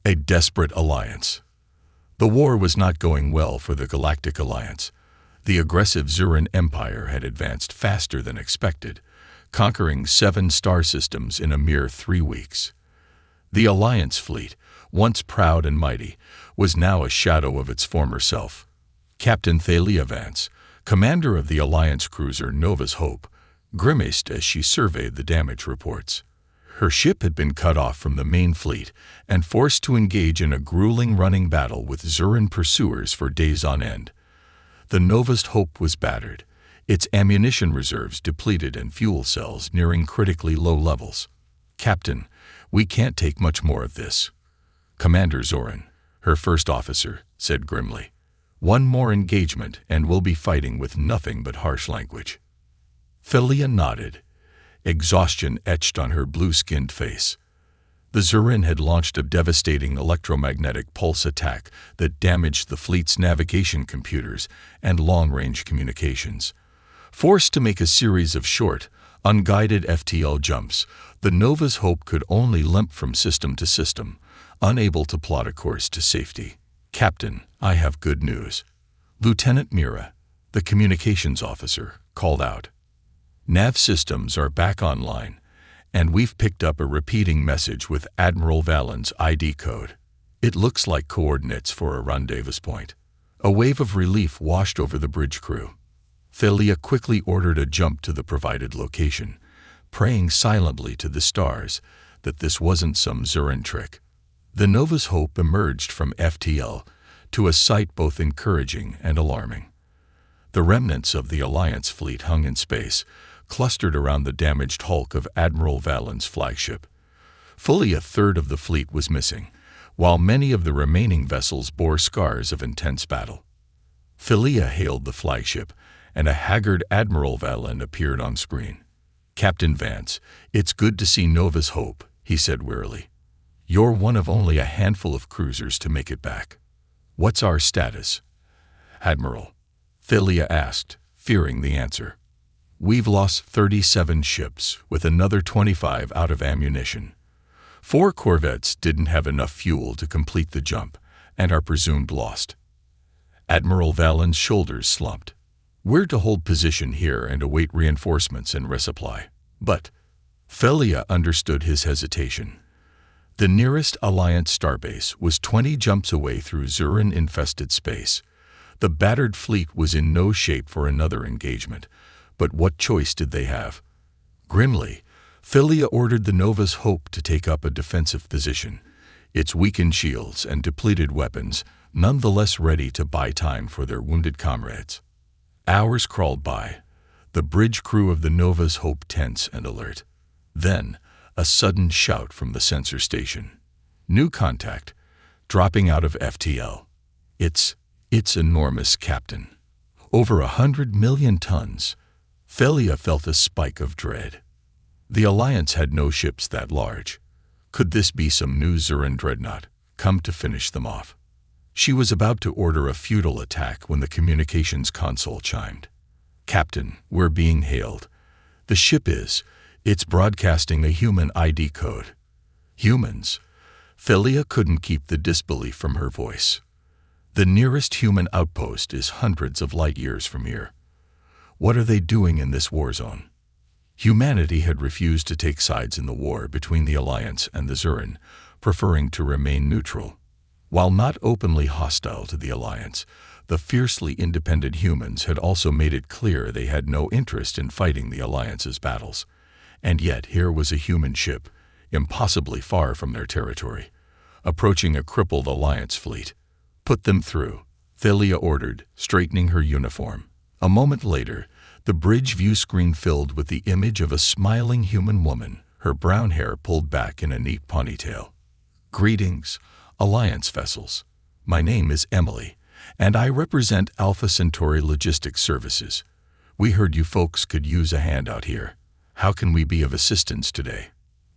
A desperate alliance. The war was not going well for the Galactic Alliance. The aggressive Zuran Empire had advanced faster than expected, conquering 7 star systems in a mere 3 weeks. The Alliance fleet, once proud and mighty, was now a shadow of its former self. Captain Thalia Vance, commander of the Alliance cruiser Nova's Hope, grimaced as she surveyed the damage reports. Her ship had been cut off from the main fleet and forced to engage in a grueling running battle with Zuran pursuers for days on end. The Nova's Hope was battered, its ammunition reserves depleted and fuel cells nearing critically low levels. "Captain, we can't take much more of this." Commander Zoran, her first officer, said grimly. "One more engagement and we'll be fighting with nothing but harsh language." Thalia nodded, exhaustion etched on her blue-skinned face. The Zuran had launched a devastating electromagnetic pulse attack that damaged the fleet's navigation computers and long-range communications. Forced to make a series of short, unguided FTL jumps, the Nova's Hope could only limp from system to system, unable to plot a course to safety. "Captain, I have good news." Lieutenant Mira, the communications officer, called out. "Nav systems are back online, and we've picked up a repeating message with Admiral Valen's ID code. It looks like coordinates for a rendezvous point." A wave of relief washed over the bridge crew. Thalia quickly ordered a jump to the provided location, praying silently to the stars that this wasn't some Zuran trick. The Nova's Hope emerged from FTL to a sight both encouraging and alarming. The remnants of the Alliance fleet hung in space, clustered around the damaged hulk of Admiral Valen's flagship. Fully a third of the fleet was missing, while many of the remaining vessels bore scars of intense battle. Thalia hailed the flagship, and a haggard Admiral Valen appeared on screen. "Captain Vance, it's good to see Nova's Hope," he said wearily. "You're one of only a handful of cruisers to make it back. What's our status?" "Admiral," Thalia asked, fearing the answer. "We've lost 37 ships, with another 25 out of ammunition. 4 corvettes didn't have enough fuel to complete the jump, and are presumed lost." Admiral Valen's shoulders slumped. "We're to hold position here and await reinforcements and resupply." "But..." Thalia understood his hesitation. The nearest Alliance starbase was 20 jumps away through Zuran-infested space. The battered fleet was in no shape for another engagement, but what choice did they have? Grimly, Thalia ordered the Nova's Hope to take up a defensive position, its weakened shields and depleted weapons nonetheless ready to buy time for their wounded comrades. Hours crawled by, the bridge crew of the Nova's Hope tense and alert. Then, a sudden shout from the sensor station. "New contact, dropping out of FTL. It's enormous, Captain. Over 100 million tons." Thalia felt a spike of dread. The Alliance had no ships that large. Could this be some new Zuran dreadnought, come to finish them off? She was about to order a futile attack when the communications console chimed. "Captain, we're being hailed. The ship it's broadcasting a human ID code." "Humans?" Thalia couldn't keep the disbelief from her voice. "The nearest human outpost is hundreds of light years from here. What are they doing in this war zone?" Humanity had refused to take sides in the war between the Alliance and the Zuran, preferring to remain neutral. While not openly hostile to the Alliance, the fiercely independent humans had also made it clear they had no interest in fighting the Alliance's battles. And yet here was a human ship, impossibly far from their territory, approaching a crippled Alliance fleet. "Put them through," Thalia ordered, straightening her uniform. A moment later, the bridge view screen filled with the image of a smiling human woman, her brown hair pulled back in a neat ponytail. "Greetings, Alliance vessels. My name is Emily, and I represent Alpha Centauri Logistics Services. We heard you folks could use a hand out here. How can we be of assistance today?"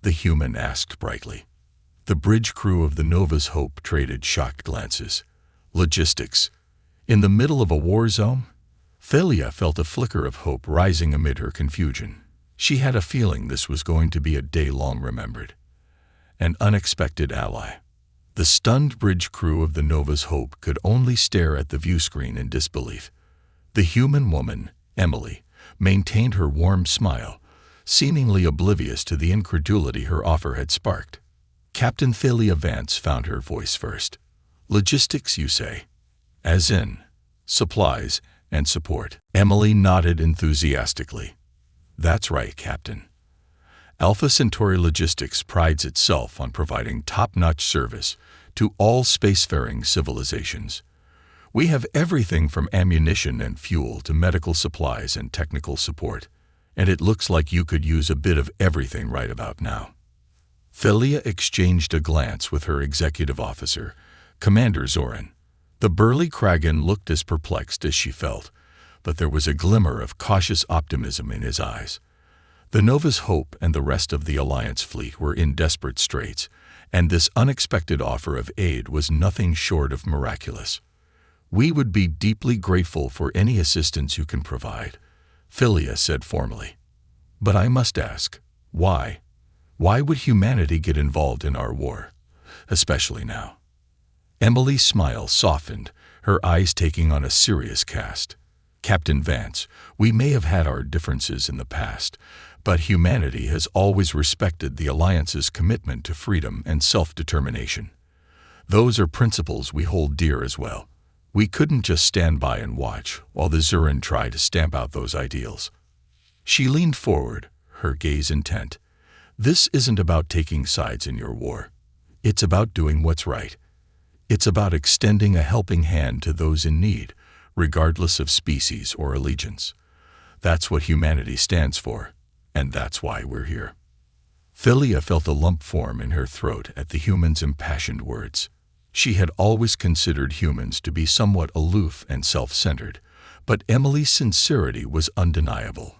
the human asked brightly. The bridge crew of the Nova's Hope traded shocked glances. Logistics? In the middle of a war zone? Thalia felt a flicker of hope rising amid her confusion. She had a feeling this was going to be a day long remembered. An unexpected ally. The stunned bridge crew of the Nova's Hope could only stare at the viewscreen in disbelief. The human woman, Emily, maintained her warm smile, seemingly oblivious to the incredulity her offer had sparked. Captain Thalia Vance found her voice first. "Logistics, you say?" "As in supplies and support." Emily nodded enthusiastically. "That's right, Captain. Alpha Centauri Logistics prides itself on providing top-notch service to all spacefaring civilizations. We have everything from ammunition and fuel to medical supplies and technical support, and it looks like you could use a bit of everything right about now." Thalia exchanged a glance with her executive officer, Commander Zoran. The burly Kragan looked as perplexed as she felt, but there was a glimmer of cautious optimism in his eyes. The Nova's Hope and the rest of the Alliance fleet were in desperate straits, and this unexpected offer of aid was nothing short of miraculous. "We would be deeply grateful for any assistance you can provide," Thalia said formally. "But I must ask, why? Why would humanity get involved in our war, especially now?" Emily's smile softened, her eyes taking on a serious cast. "Captain Vance, we may have had our differences in the past, but humanity has always respected the Alliance's commitment to freedom and self-determination. Those are principles we hold dear as well. We couldn't just stand by and watch while the Zuran try to stamp out those ideals." She leaned forward, her gaze intent. "This isn't about taking sides in your war. It's about doing what's right. It's about extending a helping hand to those in need, regardless of species or allegiance. That's what humanity stands for, and that's why we're here." Thalia felt a lump form in her throat at the human's impassioned words. She had always considered humans to be somewhat aloof and self-centered, but Emily's sincerity was undeniable.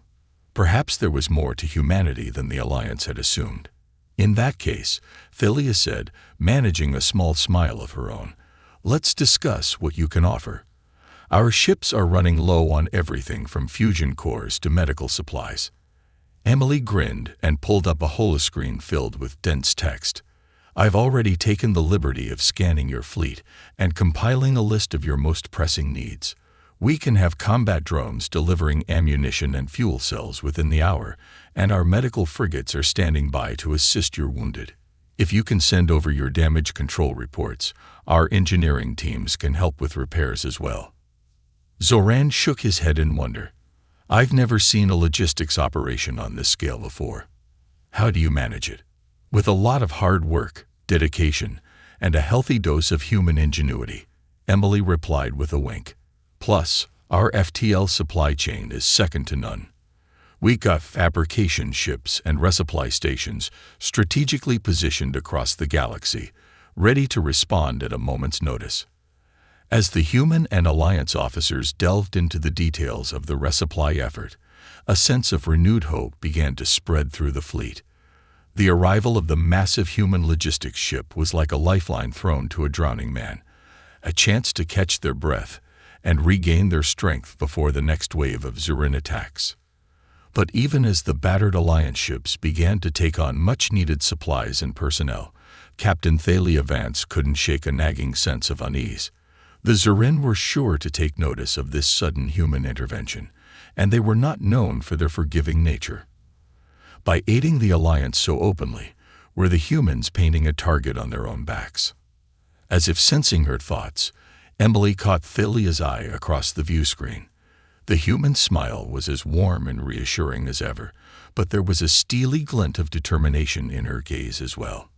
Perhaps there was more to humanity than the Alliance had assumed. "In that case," Thalia said, managing a small smile of her own, "let's discuss what you can offer. Our ships are running low on everything from fusion cores to medical supplies." Emily grinned and pulled up a holoscreen filled with dense text. "I've already taken the liberty of scanning your fleet and compiling a list of your most pressing needs. We can have combat drones delivering ammunition and fuel cells within the hour, and our medical frigates are standing by to assist your wounded. If you can send over your damage control reports, our engineering teams can help with repairs as well." Zoran shook his head in wonder. "I've never seen a logistics operation on this scale before. How do you manage it?" "With a lot of hard work, dedication, and a healthy dose of human ingenuity," Emily replied with a wink. "Plus, our FTL supply chain is second to none. We got fabrication ships and resupply stations strategically positioned across the galaxy, ready to respond at a moment's notice." As the human and Alliance officers delved into the details of the resupply effort, a sense of renewed hope began to spread through the fleet. The arrival of the massive human logistics ship was like a lifeline thrown to a drowning man, a chance to catch their breath and regain their strength before the next wave of Zuran attacks. But even as the battered Alliance ships began to take on much-needed supplies and personnel, Captain Thalia Vance couldn't shake a nagging sense of unease. The Zuran were sure to take notice of this sudden human intervention, and they were not known for their forgiving nature. By aiding the Alliance so openly, were the humans painting a target on their own backs? As if sensing her thoughts, Emily caught Thalia's eye across the viewscreen. The human smile was as warm and reassuring as ever, but there was a steely glint of determination in her gaze as well.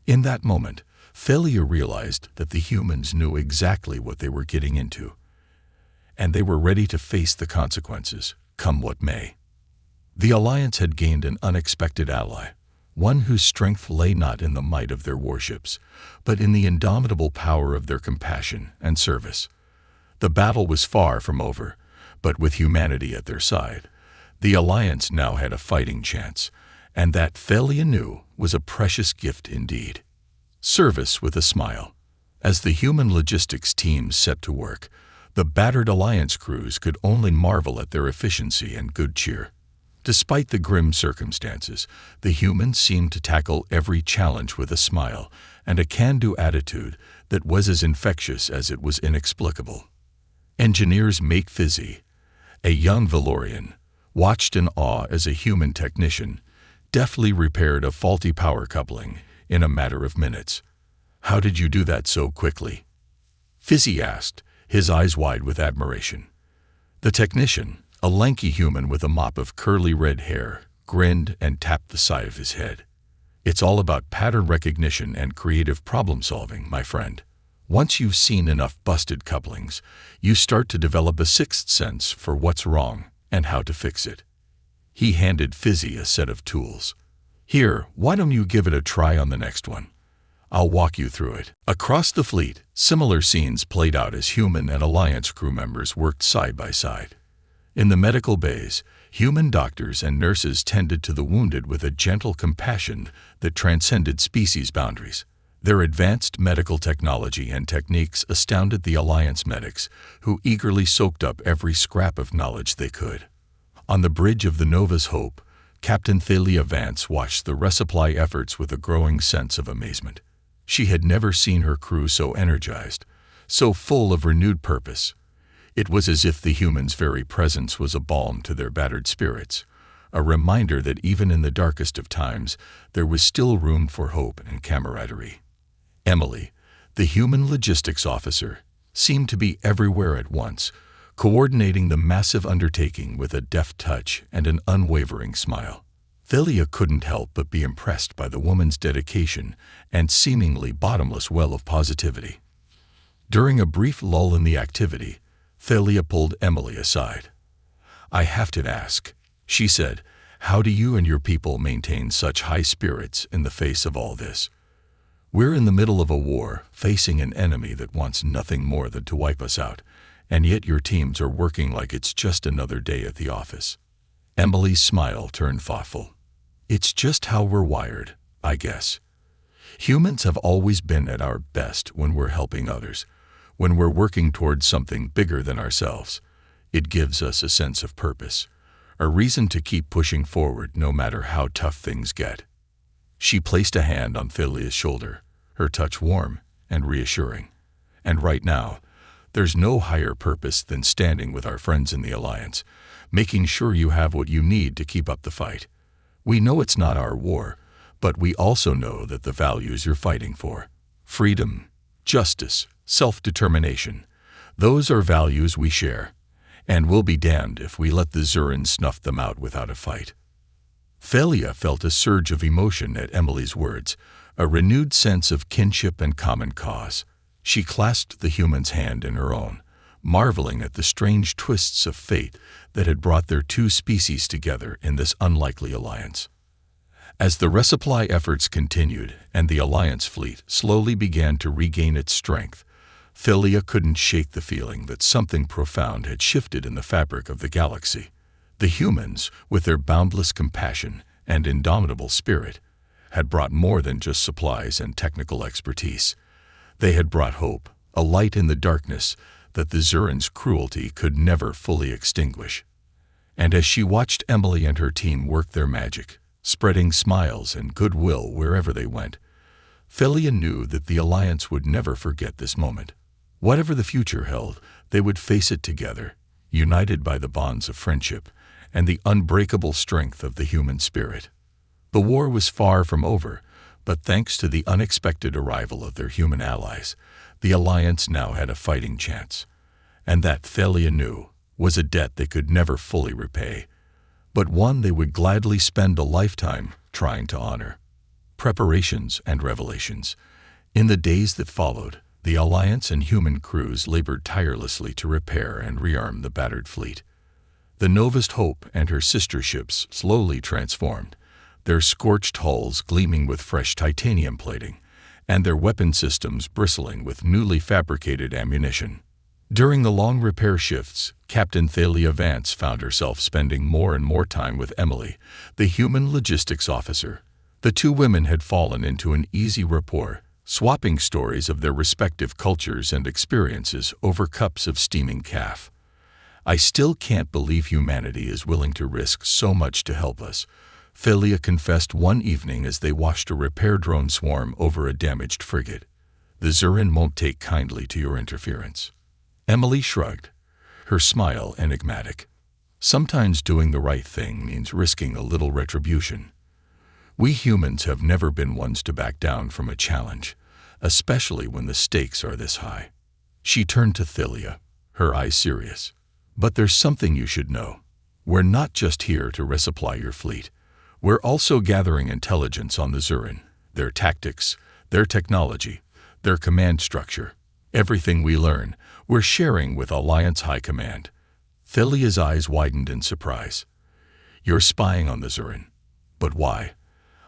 In that moment, Thalia realized that the humans knew exactly what they were getting into, and they were ready to face the consequences, come what may. The Alliance had gained an unexpected ally, one whose strength lay not in the might of their warships, but in the indomitable power of their compassion and service. The battle was far from over, but with humanity at their side, the Alliance now had a fighting chance, and that Thalia knew was a precious gift indeed. Service with a smile. As the human logistics teams set to work, the battered Alliance crews could only marvel at their efficiency and good cheer. Despite the grim circumstances, the humans seemed to tackle every challenge with a smile and a can-do attitude that was as infectious as it was inexplicable. Engineers Make Fizzy, a young Valorian, watched in awe as a human technician deftly repaired a faulty power coupling in a matter of minutes. "How did you do that so quickly?" Fizzy asked, his eyes wide with admiration. The technician, a lanky human with a mop of curly red hair, grinned and tapped the side of his head. "It's all about pattern recognition and creative problem-solving, my friend. Once you've seen enough busted couplings, you start to develop a sixth sense for what's wrong and how to fix it." He handed Fizzy a set of tools. "Here, why don't you give it a try on the next one? I'll walk you through it." Across the fleet, similar scenes played out as human and Alliance crew members worked side by side. In the medical bays, human doctors and nurses tended to the wounded with a gentle compassion that transcended species boundaries. Their advanced medical technology and techniques astounded the Alliance medics, who eagerly soaked up every scrap of knowledge they could. On the bridge of the Nova's Hope, Captain Thalia Vance watched the resupply efforts with a growing sense of amazement. She had never seen her crew so energized, so full of renewed purpose. It was as if the humans' very presence was a balm to their battered spirits, a reminder that even in the darkest of times, there was still room for hope and camaraderie. Emily, the human logistics officer, seemed to be everywhere at once, coordinating the massive undertaking with a deft touch and an unwavering smile. Thalia couldn't help but be impressed by the woman's dedication and seemingly bottomless well of positivity. During a brief lull in the activity, Thalia pulled Emily aside. "I have to ask," she said, "how do you and your people maintain such high spirits in the face of all this? We're in the middle of a war, facing an enemy that wants nothing more than to wipe us out, and yet your teams are working like it's just another day at the office." Emily's smile turned thoughtful. "It's just how we're wired, I guess. Humans have always been at our best when we're helping others, when we're working towards something bigger than ourselves. It gives us a sense of purpose, a reason to keep pushing forward no matter how tough things get." She placed a hand on Thalia's shoulder, her touch warm and reassuring. "And right now, there's no higher purpose than standing with our friends in the Alliance, making sure you have what you need to keep up the fight. We know it's not our war, but we also know that the values you're fighting for, freedom, justice, self-determination, those are values we share, and we'll be damned if we let the Zurans snuff them out without a fight." Thalia felt a surge of emotion at Emily's words, a renewed sense of kinship and common cause. She clasped the human's hand in her own, marveling at the strange twists of fate that had brought their two species together in this unlikely alliance. As the resupply efforts continued and the Alliance fleet slowly began to regain its strength, Thalia couldn't shake the feeling that something profound had shifted in the fabric of the galaxy. The humans, with their boundless compassion and indomitable spirit, had brought more than just supplies and technical expertise. They had brought hope, a light in the darkness that the Zurans' cruelty could never fully extinguish. And as she watched Emily and her team work their magic, spreading smiles and goodwill wherever they went, Thalia knew that the Alliance would never forget this moment. Whatever the future held, they would face it together, united by the bonds of friendship and the unbreakable strength of the human spirit. The war was far from over, but thanks to the unexpected arrival of their human allies, the Alliance now had a fighting chance. And that, Thalia knew, was a debt they could never fully repay, but one they would gladly spend a lifetime trying to honor. Preparations and revelations. In the days that followed, the Alliance and human crews labored tirelessly to repair and rearm the battered fleet. The Nova's Hope and her sister ships slowly transformed, their scorched hulls gleaming with fresh titanium plating, and their weapon systems bristling with newly fabricated ammunition. During the long repair shifts, Captain Thalia Vance found herself spending more and more time with Emily, the human logistics officer. The two women had fallen into an easy rapport, swapping stories of their respective cultures and experiences over cups of steaming caf. "I still can't believe humanity is willing to risk so much to help us," Thalia confessed one evening as they watched a repair drone swarm over a damaged frigate. "The Zurin won't take kindly to your interference." Emily shrugged, her smile enigmatic. "Sometimes doing the right thing means risking a little retribution. We humans have never been ones to back down from a challenge, especially when the stakes are this high." She turned to Thalia, her eyes serious. "But there's something you should know. We're not just here to resupply your fleet. We're also gathering intelligence on the Zurin, their tactics, their technology, their command structure. Everything we learn, we're sharing with Alliance High Command." Thalia's eyes widened in surprise. "You're spying on the Zurin. But why?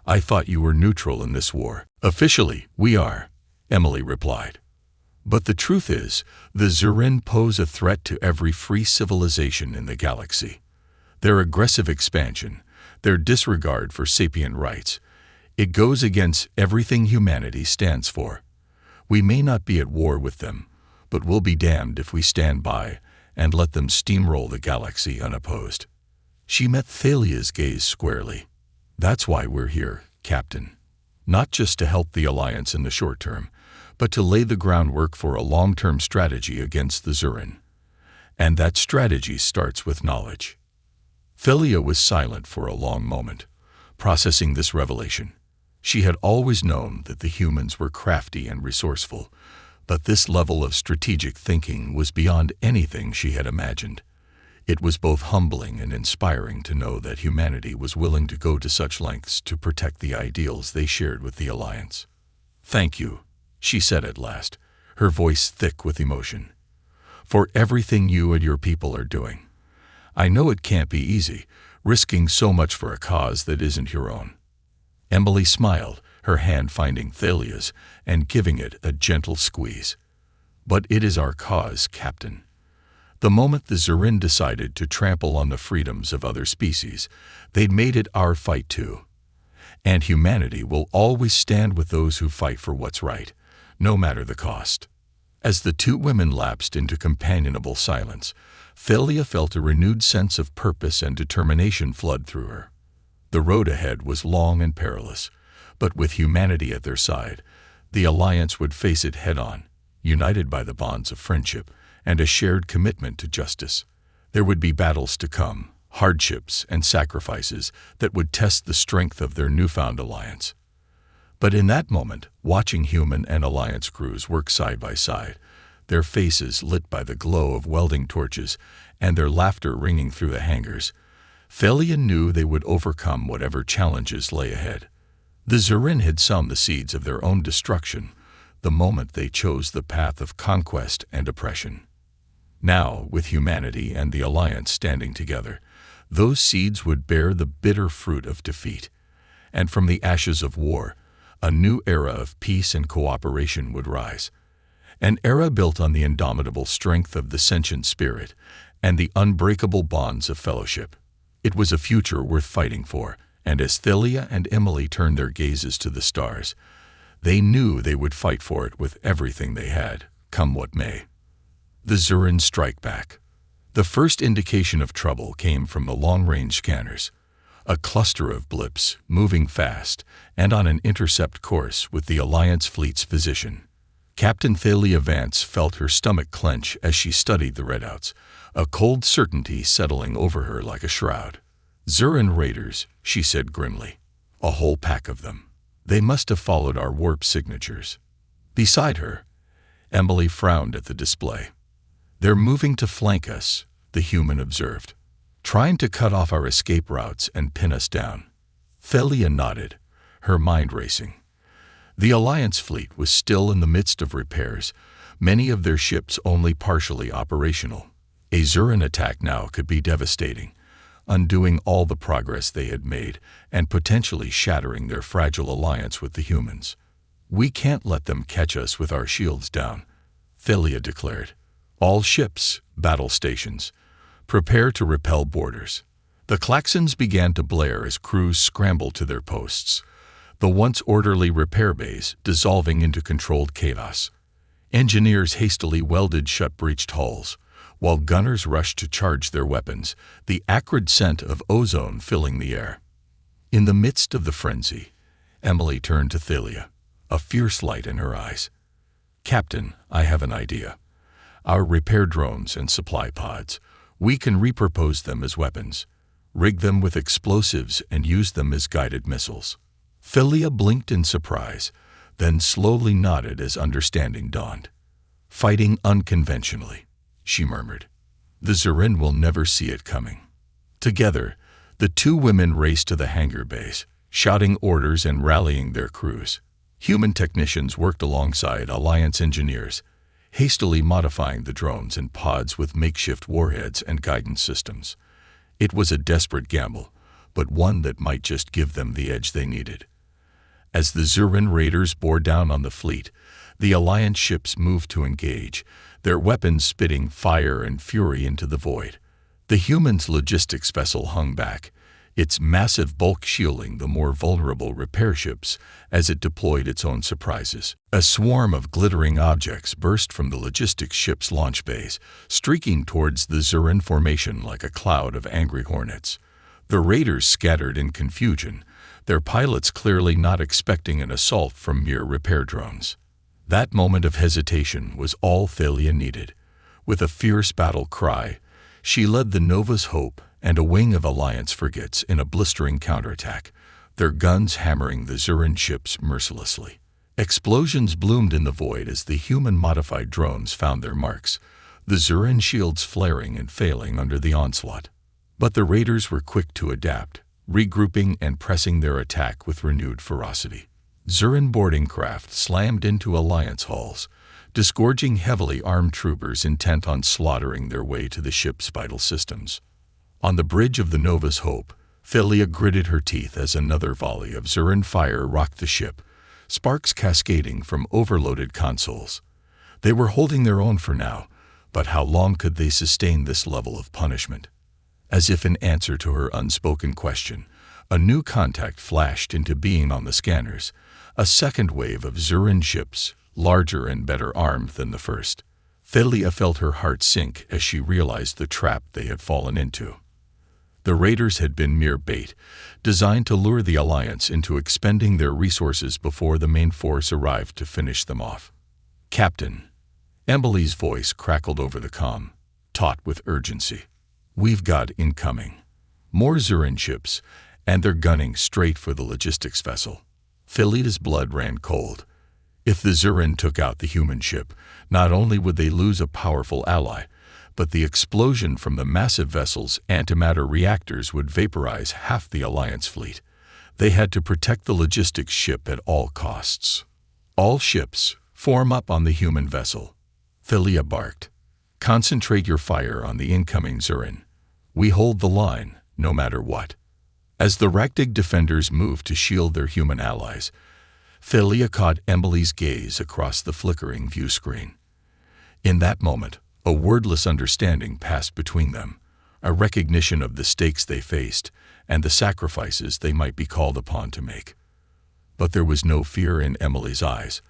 I thought you were neutral in this war." "Officially, we are," Emily replied. "But the truth is, the Zurin pose a threat to every free civilization in the galaxy. Their aggressive expansion, their disregard for sapient rights, it goes against everything humanity stands for. We may not be at war with them, but we'll be damned if we stand by and let them steamroll the galaxy unopposed." She met Thalia's gaze squarely. "That's why we're here, Captain. Not just to help the Alliance in the short term, but to lay the groundwork for a long-term strategy against the Zurin. And that strategy starts with knowledge." Thalia was silent for a long moment, processing this revelation. She had always known that the humans were crafty and resourceful, but this level of strategic thinking was beyond anything she had imagined. It was both humbling and inspiring to know that humanity was willing to go to such lengths to protect the ideals they shared with the Alliance. "Thank you," she said at last, her voice thick with emotion, "for everything you and your people are doing. I know it can't be easy, risking so much for a cause that isn't your own." Emily smiled, her hand finding Thalia's and giving it a gentle squeeze. "But it is our cause, Captain. The moment the Zurin decided to trample on the freedoms of other species, they'd made it our fight too. And humanity will always stand with those who fight for what's right, no matter the cost." As the two women lapsed into companionable silence, Thalia felt a renewed sense of purpose and determination flood through her. The road ahead was long and perilous, but with humanity at their side, the Alliance would face it head-on, united by the bonds of friendship and a shared commitment to justice. There would be battles to come, hardships and sacrifices that would test the strength of their newfound alliance. But in that moment, watching human and Alliance crews work side by side, their faces lit by the glow of welding torches and their laughter ringing through the hangars, Thalia knew they would overcome whatever challenges lay ahead. The Zurin had sown the seeds of their own destruction the moment they chose the path of conquest and oppression. Now, with humanity and the Alliance standing together, those seeds would bear the bitter fruit of defeat. And from the ashes of war, a new era of peace and cooperation would rise. An era built on the indomitable strength of the sentient spirit and the unbreakable bonds of fellowship. It was a future worth fighting for, and as Thalia and Emily turned their gazes to the stars, they knew they would fight for it with everything they had, come what may. The Zurin strike back. The first indication of trouble came from the long-range scanners, a cluster of blips moving fast and on an intercept course with the Alliance fleet's position. Captain Thalia Vance felt her stomach clench as she studied the readouts, a cold certainty settling over her like a shroud. "Zurin raiders," she said grimly. "A whole pack of them. They must have followed our warp signatures." Beside her, Emily frowned at the display. "They're moving to flank us," the human observed, "trying to cut off our escape routes and pin us down." Thalia nodded, her mind racing. The Alliance fleet was still in the midst of repairs, many of their ships only partially operational. A Zurin attack now could be devastating, undoing all the progress they had made and potentially shattering their fragile alliance with the humans. "We can't let them catch us with our shields down," Thalia declared. "All ships, battle stations, prepare to repel boarders." The klaxons began to blare as crews scrambled to their posts, the once orderly repair bays dissolving into controlled chaos. Engineers hastily welded shut breached hulls, while gunners rushed to charge their weapons, the acrid scent of ozone filling the air. In the midst of the frenzy, Emily turned to Thalia, a fierce light in her eyes. "Captain, I have an idea. Our repair drones and supply pods, we can repurpose them as weapons, rig them with explosives and use them as guided missiles." Thalia blinked in surprise, then slowly nodded as understanding dawned. "Fighting unconventionally," she murmured. "The Zurin will never see it coming." Together, the two women raced to the hangar base, shouting orders and rallying their crews. Human technicians worked alongside Alliance engineers, hastily modifying the drones and pods with makeshift warheads and guidance systems. It was a desperate gamble, but one that might just give them the edge they needed. As the Zurin raiders bore down on the fleet, the Alliance ships moved to engage, their weapons spitting fire and fury into the void. The humans' logistics vessel hung back, its massive bulk shielding the more vulnerable repair ships as it deployed its own surprises. A swarm of glittering objects burst from the logistics ship's launch bays, streaking towards the Zurin formation like a cloud of angry hornets. The raiders scattered in confusion, their pilots clearly not expecting an assault from mere repair drones. That moment of hesitation was all Thalia needed. With a fierce battle cry, she led the Nova's Hope and a wing of Alliance frigates in a blistering counterattack, their guns hammering the Zurin ships mercilessly. Explosions bloomed in the void as the human-modified drones found their marks, the Zurin shields flaring and failing under the onslaught. But the raiders were quick to adapt, regrouping and pressing their attack with renewed ferocity. Zurin boarding craft slammed into Alliance hulls, disgorging heavily armed troopers intent on slaughtering their way to the ship's vital systems. On the bridge of the Nova's Hope, Thalia gritted her teeth as another volley of Zurin fire rocked the ship, sparks cascading from overloaded consoles. They were holding their own for now, but how long could they sustain this level of punishment? As if in answer to her unspoken question, a new contact flashed into being on the scanners, a second wave of Zurin ships, larger and better armed than the first. Thalia felt her heart sink as she realized the trap they had fallen into. The raiders had been mere bait, designed to lure the Alliance into expending their resources before the main force arrived to finish them off. "Captain," Emily's voice crackled over the comm, taut with urgency. "We've got incoming. More Zurin ships, and they're gunning straight for the logistics vessel." Thalia's blood ran cold. If the Zurin took out the human ship, not only would they lose a powerful ally, but the explosion from the massive vessel's antimatter reactors would vaporize half the Alliance fleet. They had to protect the logistics ship at all costs. "All ships, form up on the human vessel," Thalia barked. "Concentrate your fire on the incoming Zurin. We hold the line, no matter what." As the Galactic defenders moved to shield their human allies, Thalia caught Emily's gaze across the flickering view screen. In that moment, a wordless understanding passed between them, a recognition of the stakes they faced and the sacrifices they might be called upon to make. But there was no fear in Emily's eyes,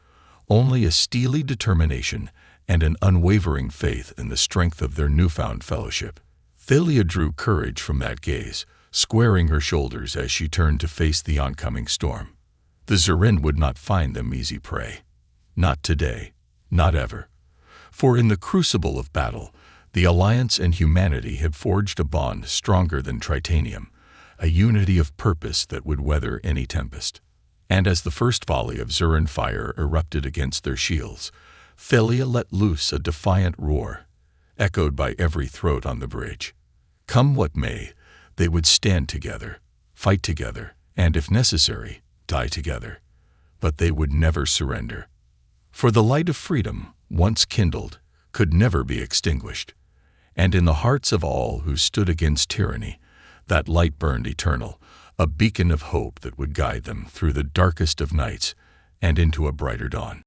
only a steely determination and an unwavering faith in the strength of their newfound fellowship. Thalia drew courage from that gaze, squaring her shoulders as she turned to face the oncoming storm. The Zurin would not find them easy prey. Not today, not ever. For in the crucible of battle, the Alliance and humanity had forged a bond stronger than titanium, a unity of purpose that would weather any tempest. And as the first volley of Zurin fire erupted against their shields, Thalia let loose a defiant roar, echoed by every throat on the bridge. Come what may, they would stand together, fight together, and if necessary, die together. But they would never surrender. For the light of freedom, once kindled, could never be extinguished. And in the hearts of all who stood against tyranny, that light burned eternal, a beacon of hope that would guide them through the darkest of nights and into a brighter dawn.